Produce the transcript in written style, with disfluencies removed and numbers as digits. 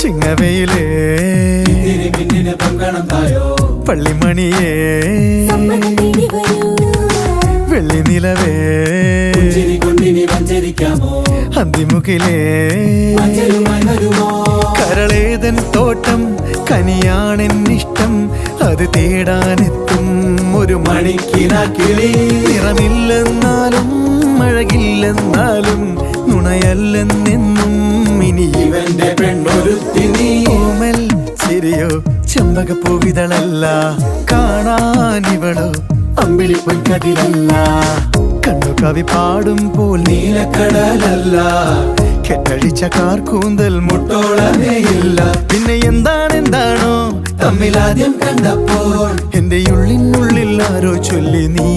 ചിങ്ങവയിലേ പള്ളിമണിയേ വെള്ളി നിലവേ അന്തിമുഖിലേ കരളേതൻ തോട്ടം കനിയാണെന്നിഷ്ടം അത് തേടാനെത്തും ഒരു മണിക്കിനാക്കിളി നിറമില്ലെന്നാലും അഴകില്ലെന്നാലും നുണയല്ലെന്നെന്നും ഇനി ഇവന്റെ പെണ്ണൊരുത്തിനി ഓമൽ ചിരിയോ ചെമ്പകപ്പൂവിതളല്ല കാണാനിവളോ അമ്പിളി പൊൻകതിരല്ല കണ്ണു കവി പാടും പോൽ നീലക്കടലല്ല കെട്ടഴിച്ച കാർക്കൂന്തൽ മുട്ടോളമേയില്ല പിന്നെ എന്താണെന്താണോ തമ്മിലാദ്യം കണ്ടപ്പോൾ എന്റെ ഉള്ളിനുള്ളിൽ ആരോ ചൊല്ലി നീ